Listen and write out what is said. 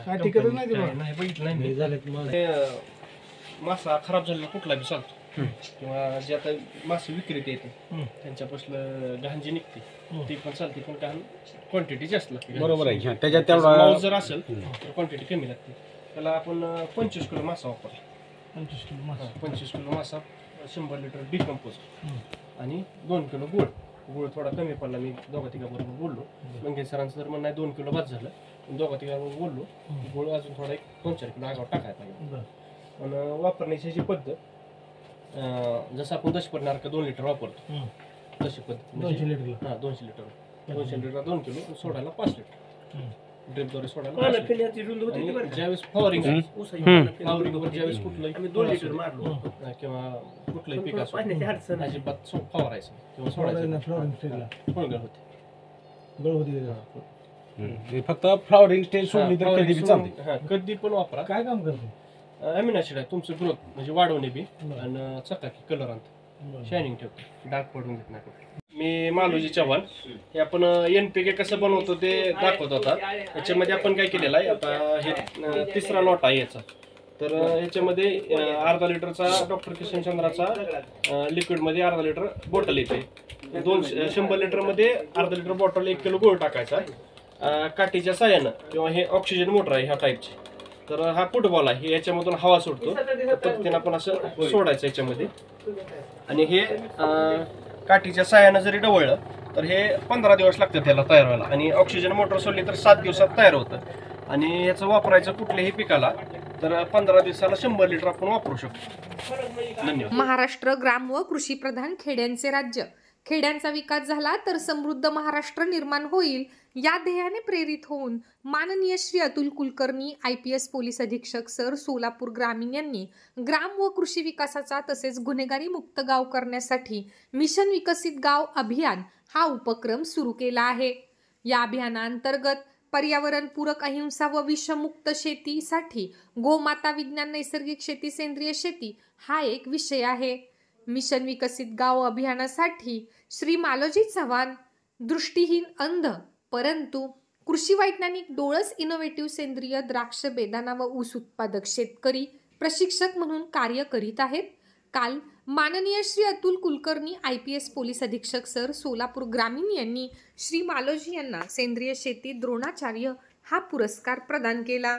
काय तिकडच नाही नाही बघितलं नाही झालं. मासा खराब झालेला कुठला बी चालतो किंवा जे आता मासे विक्रेते येते त्यांच्यापासून घाण जी निघते ती पण चालते, पण घाण क्वांटिटी जास्त लागते. बरोबर आहे. त्याच्यात मांस जर असेल तर क्वांटिटी कमी लागते. त्याला आपण 25 किलो मासा वापरला. 25 किलो मासा, 100 लिटर डिकम्पोज आणि 2 किलो गुळ. गुळ थोडा कमी पडला. मी दोघा तिघाबरोबर बोललो. मंगेश सरांचं तर म्हणणं 2 किलो बाद झालं. दोघा तिघाबरोबर बोललो. गुळ अजून थोडा 2-4 किलो आगावर टाकायला पाहिजे. पण वापरण्याची ह्याची पद्धत जसं आपण दशपर्णी 2 लिटर वापरतो तशी पद्धत. 200 लिटर 200 लिटर 2 किलो सोडायला 5 लिटर ड्रिपद्वारे सोडायला. ज्यावेळेस फवारिंग फवारिंगवर ज्यावेळेस कुठलंही 2 लिटर मारलो किंवा कुठलंही पीक असो अजिबात फवारायचं किंवा सोडायचं होते. फक्त फ्लॉवरिंग स्टेज सोडली तर कधी बी चालते. कधी पण वापरा. काय काम करते? अमिनो ऍसिड आहे तुमचं ग्रोथ म्हणजे वाढवणे बी आणि चकाकी कलर आणतं, शायनिंग ठेवतो, डाग पडून देत नाही. मी मालोजी चव्हाण. हे आपण NPK कसं बनवतो ते दाखवत होता. याच्यामध्ये आपण काय केलेलं आहे, आता हे तिसरा लॉट आहे याचा. तर ह्याच्यामध्ये अर्धा लिटरचा डॉक्टर किशनचंद्राचा लिक्विडमध्ये अर्धा लिटर बॉटल येते. 100 लिटरमध्ये अर्धा लिटर बॉटल 1 किलो गुळ टाकायचा काठीच्या साह्यानं किंवा हे ऑक्सिजन मोटर आहे ह्या टाईपची. तर हा फुटबॉल आहे, याच्यामधून हवा सोडतो. पद्धतीने आपण असं सोडायचं याच्यामध्ये आणि हे काठीच्या साह्यानं जरी डवळलं तर हे 15 दिवस लागतात त्याला तयार व्हायला. आणि ऑक्सिजन मोटर सोडली तर 7 दिवसात तयार होतं. आणि याचं वापरायचं कुठल्याही पिकाला तर 15 दिवसाला 100 लिटर आपण वापरू शकतो. धन्यवाद. महाराष्ट्र ग्राम व कृषी प्रधान खेड्यांचे राज्य. खेड्यांचा विकास झाला तर समृद्ध महाराष्ट्र निर्माण होईल या ध्येयाने प्रेरित होऊन माननीय श्री अतुल कुलकर्णी IPS पोलीस अधीक्षक सर सोलापूर ग्रामीण यांनी ग्राम व कृषी विकासाचा तसेच गुन्हेगारी मुक्त गाव करण्यासाठी मिशन विकसित गाव अभियान हा उपक्रम सुरू केला आहे. या अभियानांतर्गत पर्यावरणपूरक अहिंसा व विषमुक्त शेतीसाठी गोमाता विज्ञान नैसर्गिक शेती सेंद्रिय शेती हा एक विषय आहे. मिशन विकसित गाव अभियानासाठी श्री मालोजी चव्हाण दृष्टीहीन अंध परंतु कृषी वैज्ञानिक डोळस इनोव्हेटिव्ह सेंद्रिय द्राक्ष बेदाणा व ऊस उत्पादक शेतकरी प्रशिक्षक म्हणून कार्य करीत आहेत. काल माननीय श्री अतुल कुलकर्णी IPS पोलीस अधीक्षक सर सोलापूर ग्रामीण यांनी श्री मालोजी यांना सेंद्रिय शेती द्रोणाचार्य हा पुरस्कार प्रदान केला.